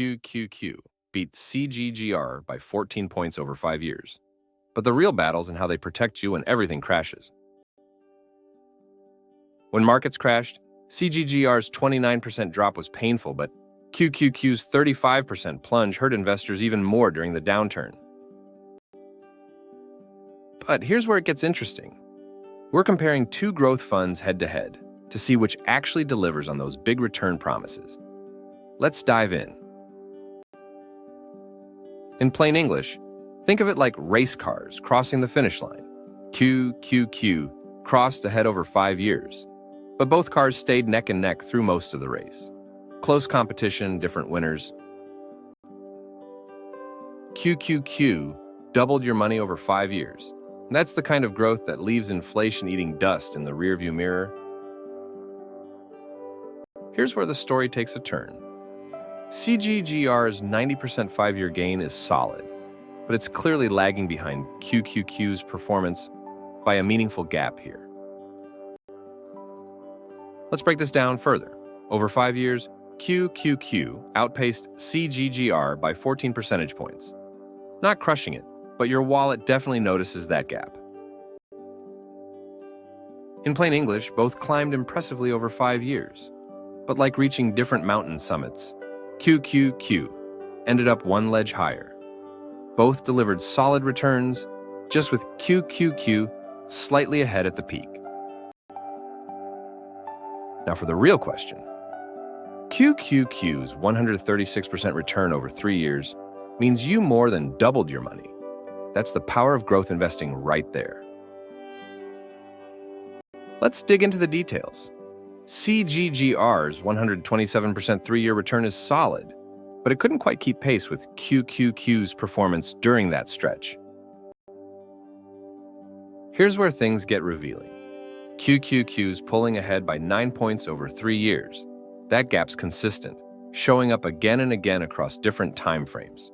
QQQ beat CGGR by 14 points over 5 years. But the real battle's in how they protect you when everything crashes. When markets crashed, CGGR's 29% drop was painful, but QQQ's 35% plunge hurt investors even more during the downturn. But here's where it gets interesting. We're comparing two growth funds head-to-head to see which actually delivers on those big return promises. Let's dive in. In plain English, think of it like race cars crossing the finish line. QQQ crossed ahead over 5 years, but both cars stayed neck and neck through most of the race. Close competition, different winners. QQQ doubled your money over 5 years. That's the kind of growth that leaves inflation eating dust in the rearview mirror. Here's where the story takes a turn. CGGR's 90% 5-year gain is solid, but it's clearly lagging behind QQQ's performance by a meaningful gap here. Let's break this down further. Over 5 years, QQQ outpaced CGGR by 14 percentage points. Not crushing it, but your wallet definitely notices that gap. In plain English, both climbed impressively over 5 years, but like reaching different mountain summits, QQQ ended up one ledge higher. Both delivered solid returns, just with QQQ slightly ahead at the peak. Now for the real question. QQQ's 136% return over 3 years means you more than doubled your money. That's the power of growth investing right there. Let's dig into the details. CGGR's 127% 3-year return is solid, but it couldn't quite keep pace with QQQ's performance during that stretch. Here's where things get revealing. QQQ's pulling ahead by 9 points over 3 years. That gap's consistent, showing up again and again across different time frames.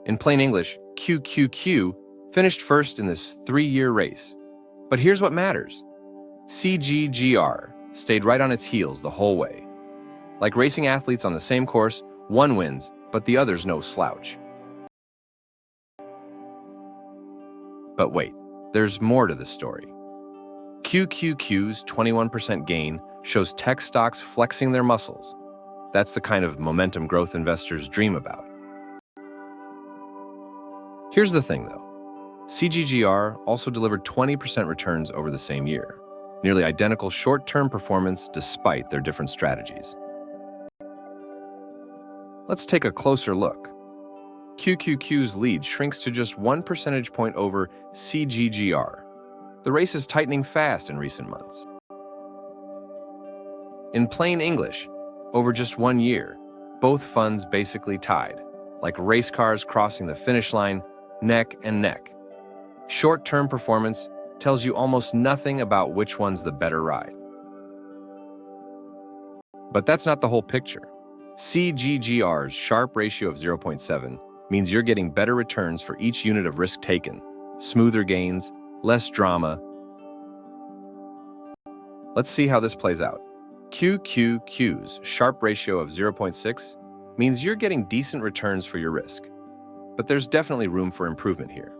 In plain English, QQQ finished first in this 3-year race. But here's what matters. CGGR stayed right on its heels the whole way. Like racing athletes on the same course, one wins, but the other's no slouch. But wait, there's more to the story. QQQ's 21% gain shows tech stocks flexing their muscles. That's the kind of momentum growth investors dream about. Here's the thing, though. CGGR also delivered 20% returns over the same year, nearly identical short-term performance despite their different strategies. Let's take a closer look. QQQ's lead shrinks to just 1 percentage point over CGGR. The race is tightening fast in recent months. In plain English, over just 1 year, both funds basically tied, like race cars crossing the finish line, neck and neck. Short-term performance tells you almost nothing about which one's the better ride. But that's not the whole picture. CGGR's sharp ratio of 0.7 means you're getting better returns for each unit of risk taken, smoother gains, less drama. Let's see how this plays out. QQQ's sharp ratio of 0.6 means you're getting decent returns for your risk. But there's definitely room for improvement here.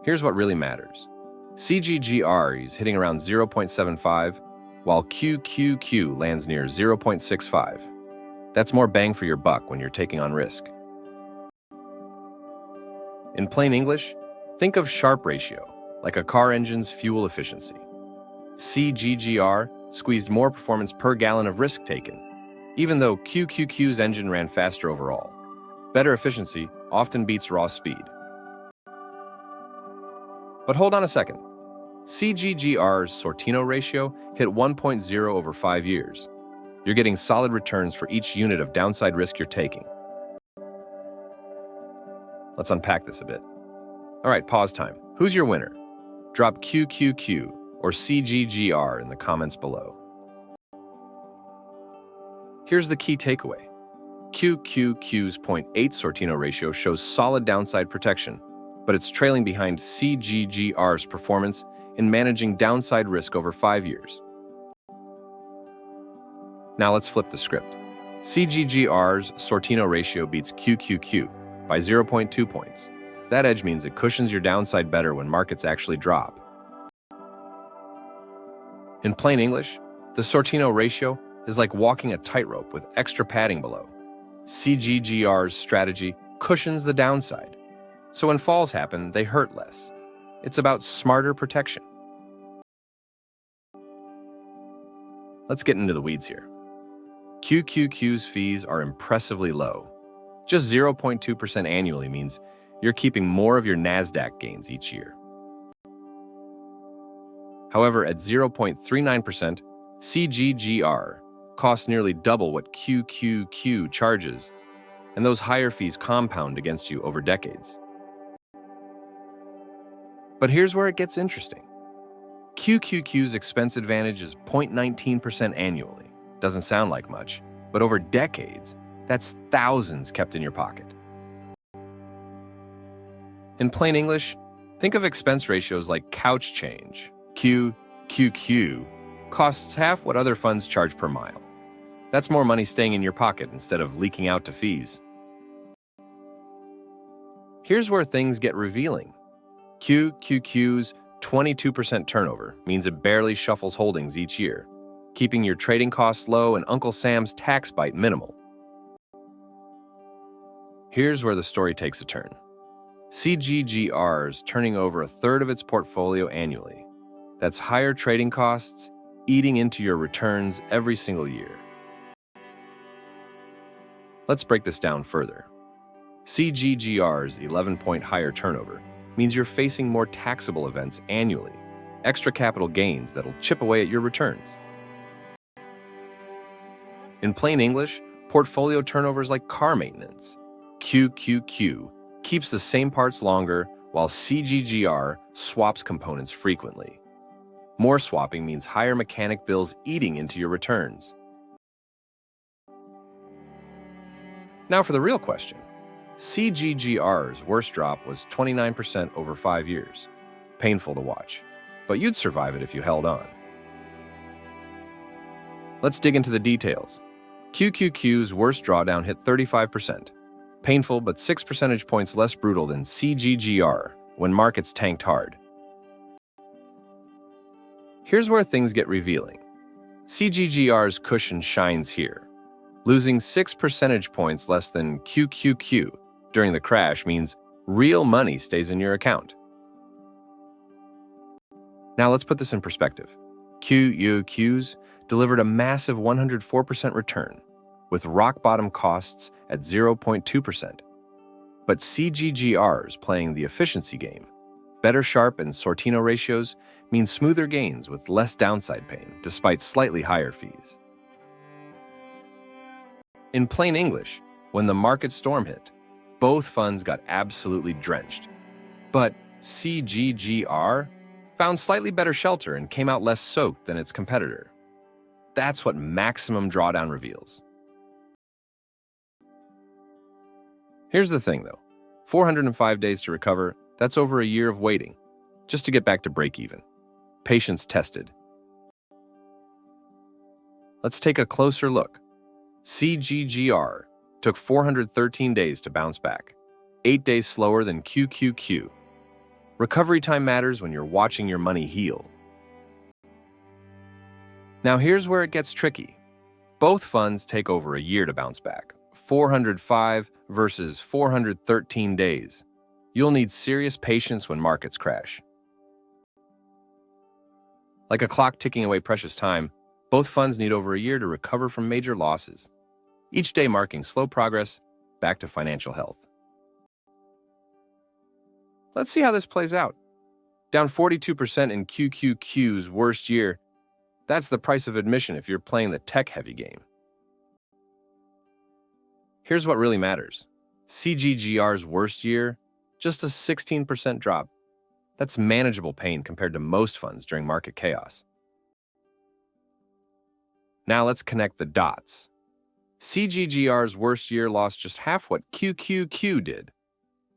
Here's what really matters. CGGR is hitting around 0.75, while QQQ lands near 0.65. That's more bang for your buck when you're taking on risk. In plain English, think of sharp ratio, like a car engine's fuel efficiency. CGGR squeezed more performance per gallon of risk taken, even though QQQ's engine ran faster overall. Better efficiency often beats raw speed. But hold on a second. CGGR's Sortino ratio hit 1.0 over 5 years. You're getting solid returns for each unit of downside risk you're taking. Let's unpack this a bit. All right, pause time. Who's your winner? Drop QQQ or CGGR in the comments below. Here's the key takeaway. QQQ's 0.8 Sortino ratio shows solid downside protection, but it's trailing behind CGGR's performance in managing downside risk over 5 years. Now let's flip the script. CGGR's Sortino ratio beats QQQ by 0.2 points. That edge means it cushions your downside better when markets actually drop. In plain English, the Sortino ratio is like walking a tightrope with extra padding below. CGGR's strategy cushions the downside, so when falls happen, they hurt less. It's about smarter protection. Let's get into the weeds here. QQQ's fees are impressively low. Just 0.2% annually means you're keeping more of your NASDAQ gains each year. However, at 0.39%, CGGR costs nearly double what QQQ charges, and those higher fees compound against you over decades. But here's where it gets interesting. QQQ's expense advantage is 0.19% annually. Doesn't sound like much, but over decades, that's thousands kept in your pocket. In plain English, think of expense ratios like couch change. QQQ costs half what other funds charge per mile. That's more money staying in your pocket instead of leaking out to fees. Here's where things get revealing. QQQ's 22% turnover means it barely shuffles holdings each year, keeping your trading costs low and Uncle Sam's tax bite minimal. Here's where the story takes a turn. CGGR's turning over a third of its portfolio annually. That's higher trading costs eating into your returns every single year. Let's break this down further. CGGR's 11-point higher turnover means you're facing more taxable events annually, extra capital gains that'll chip away at your returns. In plain English, portfolio turnover is like car maintenance. QQQ keeps the same parts longer, while CGGR swaps components frequently. More swapping means higher mechanic bills eating into your returns. Now for the real question. CGGR's worst drop was 29% over 5 years. Painful to watch, but you'd survive it if you held on. Let's dig into the details. QQQ's worst drawdown hit 35%. Painful, but 6 percentage points less brutal than CGGR when markets tanked hard. Here's where things get revealing. CGGR's cushion shines here. Losing 6 percentage points less than QQQ during the crash means real money stays in your account. Now let's put this in perspective. QQQ's delivered a massive 104% return, with rock-bottom costs at 0.2%. But CGGR's playing the efficiency game. Better Sharpe and Sortino ratios mean smoother gains with less downside pain, despite slightly higher fees. In plain English, when the market storm hit, both funds got absolutely drenched. But CGGR found slightly better shelter and came out less soaked than its competitor. That's what maximum drawdown reveals. Here's the thing, though. 405 days to recover, that's over a year of waiting, just to get back to break even. Patience tested. Let's take a closer look. CGGR took 413 days to bounce back, 8 days slower than QQQ. Recovery time matters when you're watching your money heal. Now here's where it gets tricky. Both funds take over a year to bounce back, 405 versus 413 days. You'll need serious patience when markets crash. Like a clock ticking away precious time, both funds need over a year to recover from major losses, each day marking slow progress back to financial health. Let's see how this plays out. Down 42% in QQQ's worst year. That's the price of admission if you're playing the tech-heavy game. Here's what really matters. CGGR's worst year, just a 16% drop. That's manageable pain compared to most funds during market chaos. Now let's connect the dots. CGGR's worst year lost just half what QQQ did.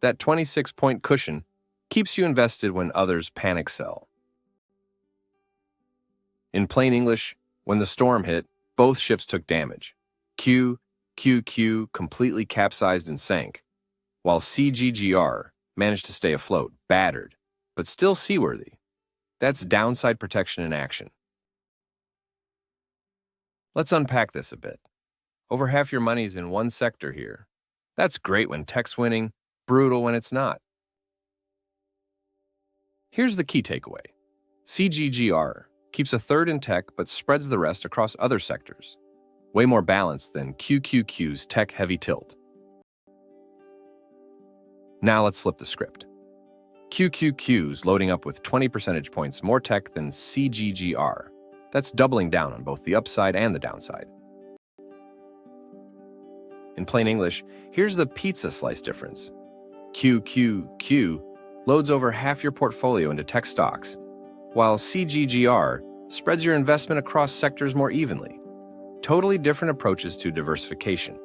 That 26-point cushion keeps you invested when others panic sell. In plain English, when the storm hit, both ships took damage. QQQ completely capsized and sank, while CGGR managed to stay afloat, battered, but still seaworthy. That's downside protection in action. Let's unpack this a bit. Over half your money's in one sector here. That's great when tech's winning, brutal when it's not. Here's the key takeaway. CGGR keeps a third in tech but spreads the rest across other sectors. Way more balanced than QQQ's tech-heavy tilt. Now let's flip the script. QQQ's loading up with 20 percentage points more tech than CGGR. That's doubling down on both the upside and the downside. In plain English, here's the pizza slice difference. QQQ loads over half your portfolio into tech stocks, while CGGR spreads your investment across sectors more evenly. Totally different approaches to diversification.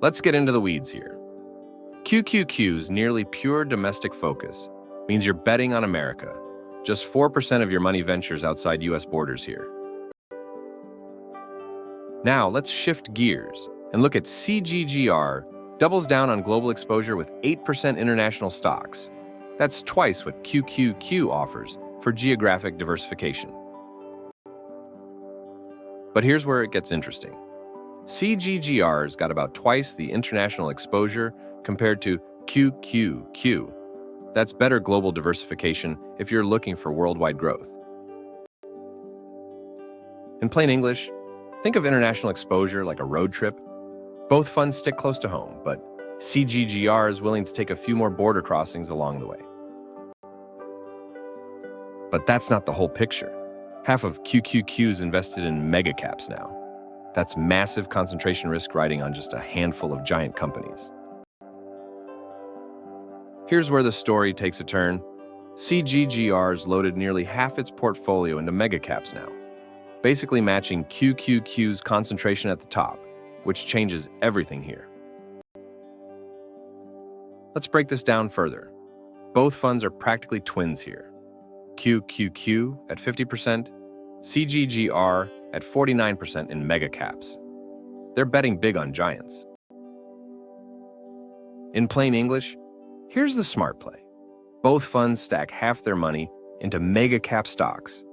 Let's get into the weeds here. QQQ's nearly pure domestic focus means you're betting on America. Just 4% of your money ventures outside US borders here. Now let's shift gears and look at CGGR doubles down on global exposure with 8% international stocks. That's twice what QQQ offers for geographic diversification. But here's where it gets interesting. CGGR's got about twice the international exposure compared to QQQ. That's better global diversification if you're looking for worldwide growth. In plain English, think of international exposure like a road trip. Both funds stick close to home, but CGGR is willing to take a few more border crossings along the way. But that's not the whole picture. Half of QQQ's invested in mega caps now. That's massive concentration risk riding on just a handful of giant companies. Here's where the story takes a turn. CGGR's loaded nearly half its portfolio into mega caps now, basically matching QQQ's concentration at the top, which changes everything here. Let's break this down further. Both funds are practically twins here. QQQ at 50%, CGGR at 49% in mega caps. They're betting big on giants. In plain English, here's the smart play. Both funds stack half their money into mega cap stocks.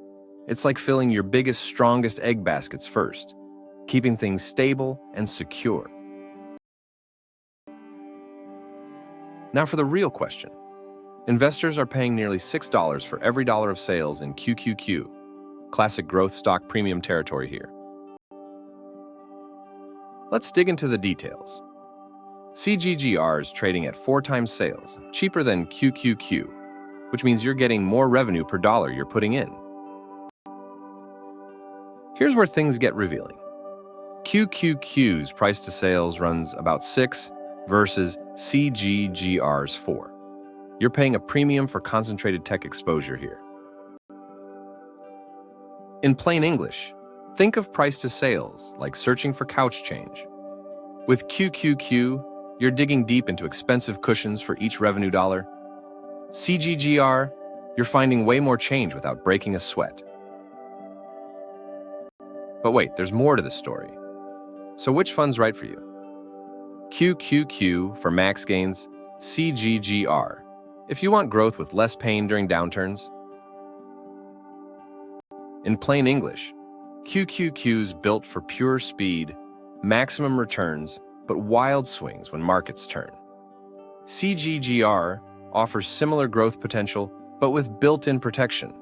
It's like filling your biggest, strongest egg baskets first, keeping things stable and secure. Now for the real question. Investors are paying nearly $6 for every dollar of sales in QQQ. Classic growth stock premium territory here. Let's dig into the details. CGGR is trading at 4 times sales, cheaper than QQQ, which means you're getting more revenue per dollar you're putting in. Here's where things get revealing. QQQ's price to sales runs about 6 versus CGGR's 4. You're paying a premium for concentrated tech exposure here. In plain English, think of price to sales like searching for couch change. With QQQ, you're digging deep into expensive cushions for each revenue dollar. CGGR, you're finding way more change without breaking a sweat. But wait, there's more to the story. So which fund's right for you? QQQ for max gains, CGGR if you want growth with less pain during downturns. In plain English, QQQ's built for pure speed, maximum returns, but wild swings when markets turn. CGGR offers similar growth potential, but with built-in protection,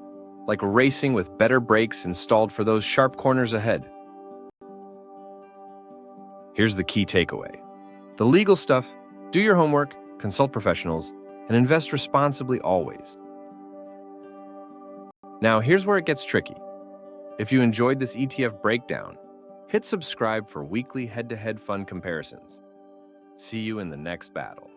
like racing with better brakes installed for those sharp corners ahead. Here's the key takeaway. The legal stuff, do your homework, consult professionals, and invest responsibly always. Now, here's where it gets tricky. If you enjoyed this ETF breakdown, hit subscribe for weekly head-to-head fund comparisons. See you in the next battle.